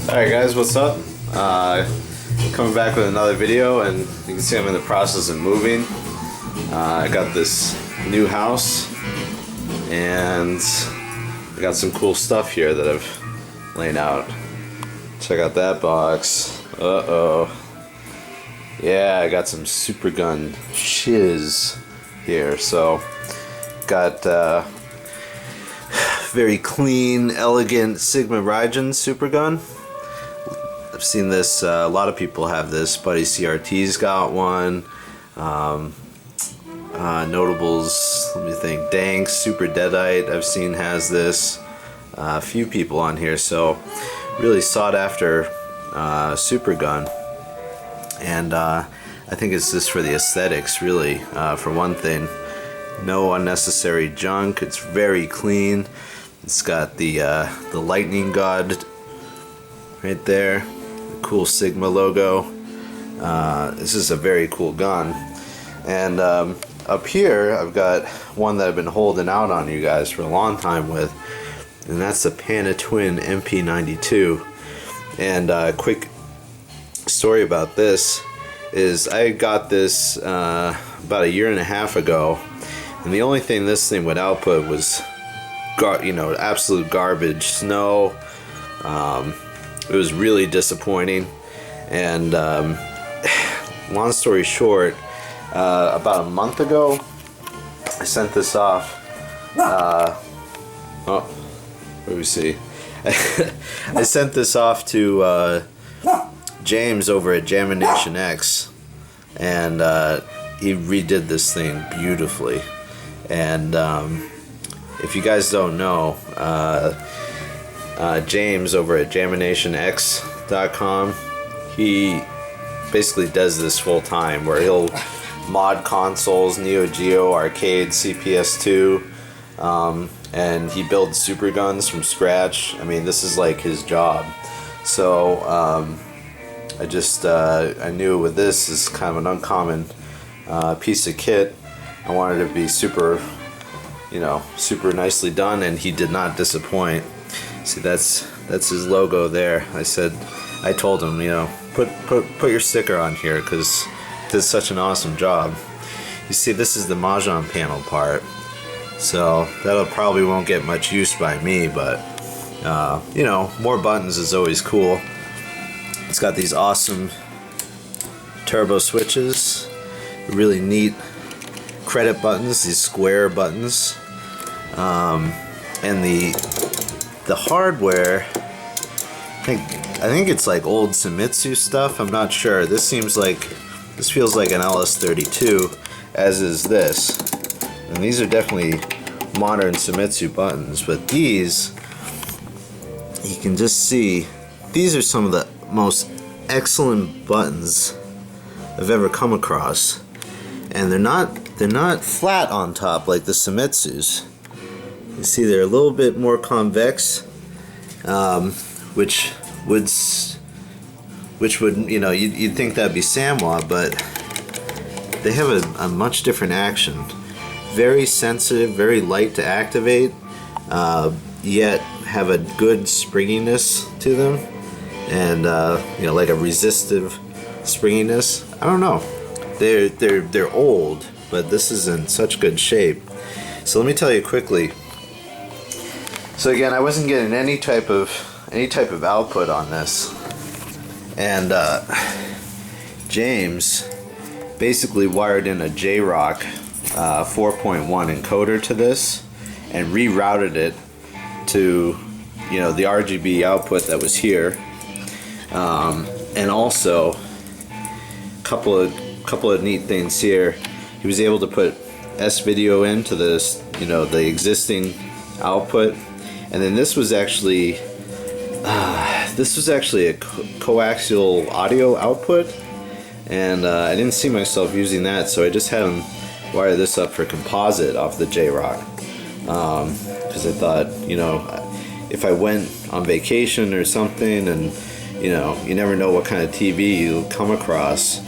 Alright guys, what's up? Coming back with another video, and you can see I'm in the process of moving. I got this new house and I got some cool stuff here that I've laid out. Check out that box. Yeah, I got some Supergun shiz here. So got very clean, elegant Sigma Raijin Supergun. I've seen this, a lot of people have this. Buddy CRT's got one. Notables, let me think, Dank, Super Deadite, I've seen has this. A few people on here, so really sought after Supergun. And I think it's just for the aesthetics, really. For one thing, no unnecessary junk. It's very clean. It's got the lightning god right there, the cool Sigma logo. This is a very cool gun. And up here I've got one that I've been holding out on you guys for a long time with, and that's the Panatwin MP92. And quick story about this is I got this about a year and a half ago, and the only thing this thing would output was absolute garbage, snow. It was really disappointing. And long story short, about a month ago I sent this off. What do we see? I sent this off to James over at Jamination X, and he redid this thing beautifully. And if you guys don't know, James over at JaminationX.com, he basically does this full time, where he'll mod consoles, Neo Geo, arcade, CPS2, and he builds Superguns from scratch. I mean, this is like his job. So I knew with this is kind of an uncommon piece of kit. I wanted it to be super nicely done, and he did not disappoint. See, that's his logo there. I told him, put your sticker on here, because it does such an awesome job. You see, this is the Mahjong panel part, so that'll probably won't get much use by me, but more buttons is always cool. It's got these awesome turbo switches, really neat credit buttons, these square buttons, and the hardware, I think it's like old Famitsu stuff. I'm not sure. This feels like an LS32, as is this. And these are definitely modern Famitsu buttons, but these, you can just see, these are some of the most excellent buttons I've ever come across. And they're not flat on top like the Famitsus. You see, they're a little bit more convex, which would you'd think that'd be Samwa, but they have a much different action. Very sensitive, very light to activate, yet have a good springiness to them, and like a resistive springiness. I don't know. They're old, but this is in such good shape. So let me tell you quickly. So again, I wasn't getting any type of output on this, and James basically wired in a JROC 4.1 encoder to this and rerouted it to the RGB output that was here, and also a couple of neat things here. He was able to put S-video into this, the existing output, and then this was actually a coaxial audio output, and I didn't see myself using that, so I just had him wire this up for composite off the JROC, because I thought, if I went on vacation or something, and you never know what kind of TV you'll come across,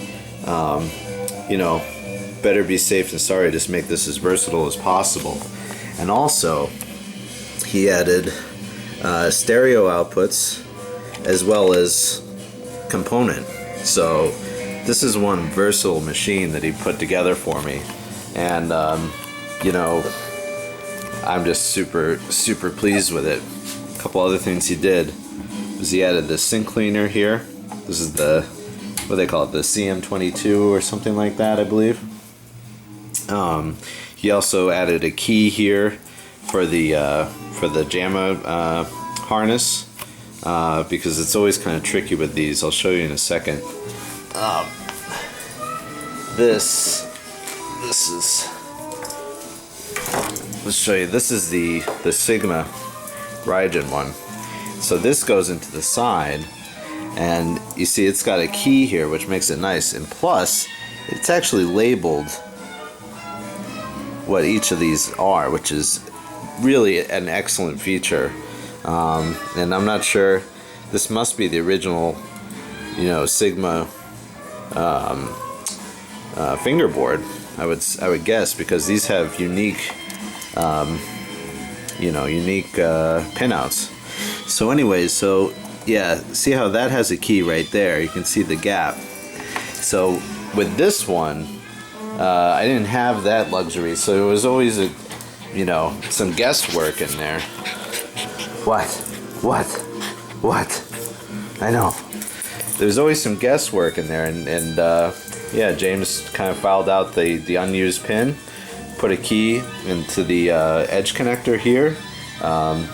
better be safe than sorry. Just make this as versatile as possible. And also, he added stereo outputs as well as component. So this is one versatile machine that he put together for me, and you know, I'm just super pleased with it. A couple other things he did was he added the sink cleaner here. This is the, what do they call it, the CM22 or something like that, I believe. He also added a key here for the JAMA harness, because it's always kind of tricky with these. I'll show you in a second. This is, let's show you. This is the Sigma Rygen one. So this goes into the side, and you see it's got a key here, which makes it nice. And plus, it's actually labeled what each of these are, which is really an excellent feature. And I'm not sure, this must be the original, you know, Sigma fingerboard. I would guess, because these have unique, you know, unique pinouts. So anyways, so yeah, see how that has a key right there? You can see the gap. So with this one, I didn't have that luxury, so it was always a, you know, some guesswork in there. What? I know. There's always some guesswork in there, and yeah, James kind of filed out the unused pin, put a key into the edge connector here,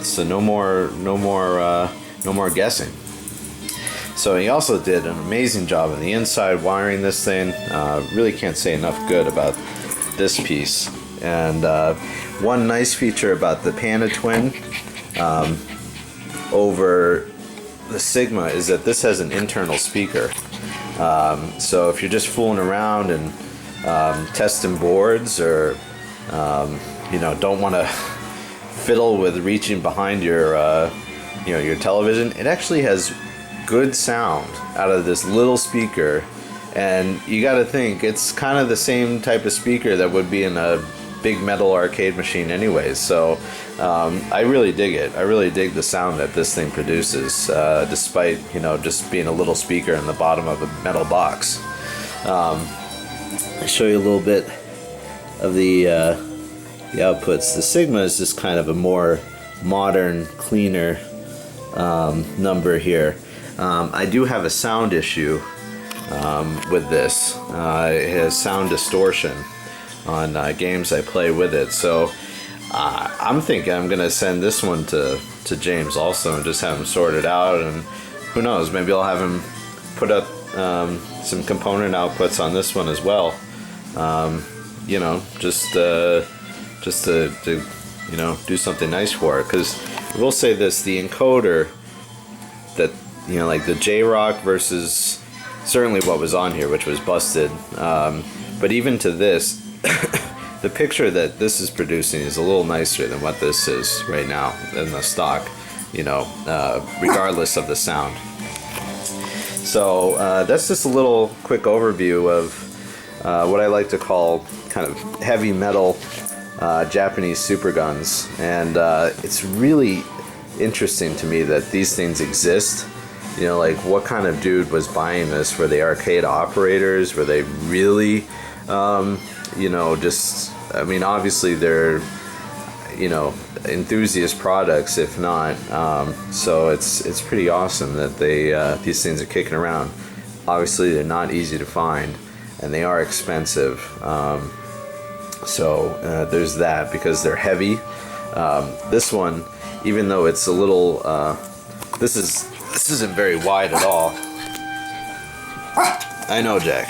so no more guessing. So he also did an amazing job on the inside wiring this thing. Really can't say enough good about this piece. And one nice feature about the Panda Twin over the Sigma is that this has an internal speaker. So if you're just fooling around and testing boards, or you know, don't want to fiddle with reaching behind your you know, your television, it actually has good sound out of this little speaker. And you got to think, it's kind of the same type of speaker that would be in a big metal arcade machine anyways. So I really dig it. I really dig the sound that this thing produces, despite, you know, just being a little speaker in the bottom of a metal box. I'll show you a little bit of the outputs. The Sigma is just kind of a more modern, cleaner number here. I do have a sound issue with this. It has sound distortion on games I play with it, so I'm thinking I'm gonna send this one to James also and just have him sort it out, and who knows, maybe I'll have him put up some component outputs on this one as well. You know, just to you know, do something nice for it. Because I will say this, the encoder that, you know, like the J-Rock versus certainly what was on here, which was busted, but even to this, the picture that this is producing is a little nicer than what this is right now in the stock, you know, regardless of the sound. So that's just a little quick overview of what I like to call kind of heavy metal Japanese superguns, and it's really interesting to me that these things exist. You know, like, what kind of dude was buying this? Were they arcade operators? Were they really, you know, just, I mean, obviously they're, you know, enthusiast products, if not. So it's pretty awesome that they these things are kicking around. Obviously, they're not easy to find, and they are expensive. So there's that, because they're heavy. This one, even though it's a little, this isn't very wide at all. I know, Jack.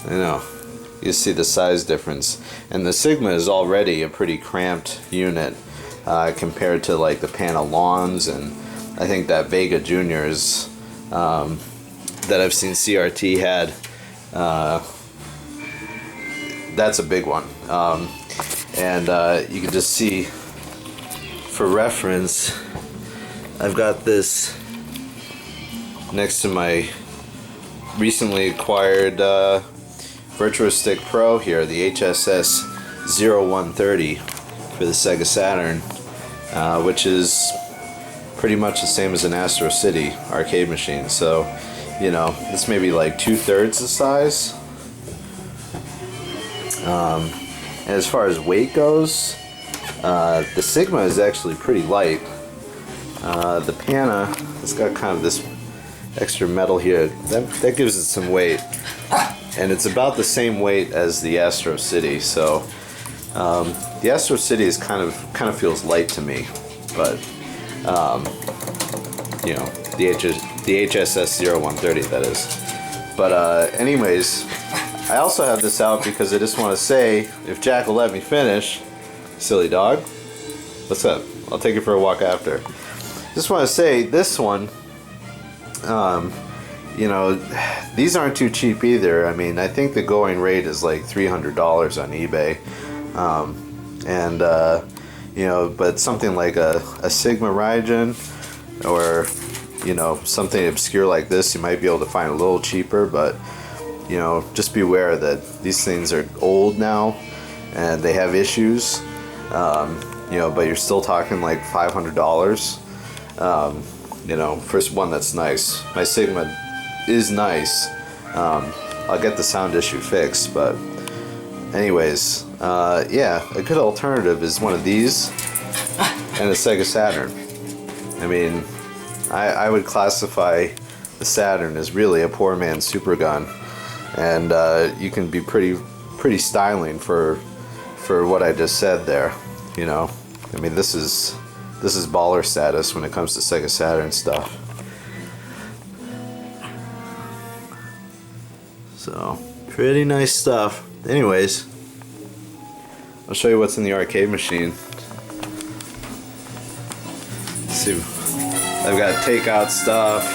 I know. You see the size difference. And the Sigma is already a pretty cramped unit compared to like the Panalons, and I think that Vega Juniors that I've seen CRT had, that's a big one. And you can just see, for reference, I've got this next to my recently acquired Virtua Stick Pro here, the HSS 0130 for the Sega Saturn, which is pretty much the same as an Astro City arcade machine. So, you know, this may be like 2/3 the size. And as far as weight goes, the Sigma is actually pretty light. The Pana, it's got kind of this extra metal here. That gives it some weight. And it's about the same weight as the Astro City. So the Astro City is kind of feels light to me, but you know, the HSS 0130, that is. But anyways, I also have this out because I just want to say, if Jack will let me finish, silly dog, what's up? I'll take you for a walk after. Just want to say, this one, you know, these aren't too cheap either. I mean, I think the going rate is like $300 on eBay. You know, but something like a Sigma Raijin, or, you know, something obscure like this, you might be able to find a little cheaper, but, you know, just beware that these things are old now and they have issues, you know, but you're still talking like $500, you know, for one that's nice. My Sigma is nice. I'll get the sound issue fixed, but anyways, yeah, a good alternative is one of these and a Sega Saturn. I mean, I would classify the Saturn as really a poor man's Supergun, and you can be pretty styling for what I just said there. You know, I mean, this is baller status when it comes to Sega Saturn stuff. So, pretty nice stuff. Anyways, I'll show you what's in the arcade machine. Let's see, I've got takeout stuff.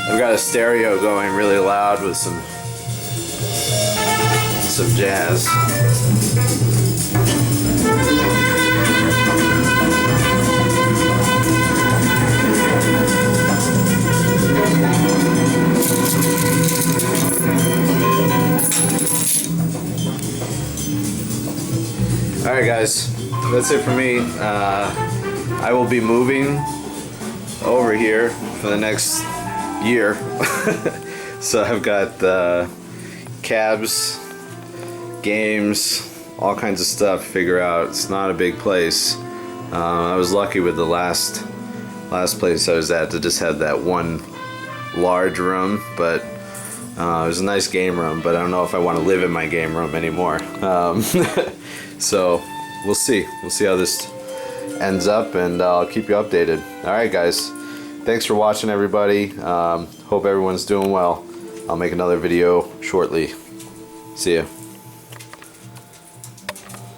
I've got a stereo going really loud with some jazz. Alright guys, that's it for me. I will be moving over here for the next year. So I've got cabs, games, all kinds of stuff to figure out. It's not a big place. I was lucky with the last place I was at to just have that one large room, but it was a nice game room, but I don't know if I want to live in my game room anymore. So we'll see how this ends up, and I'll keep you updated. Alright guys, thanks for watching everybody. Hope everyone's doing well. I'll make another video shortly. See ya.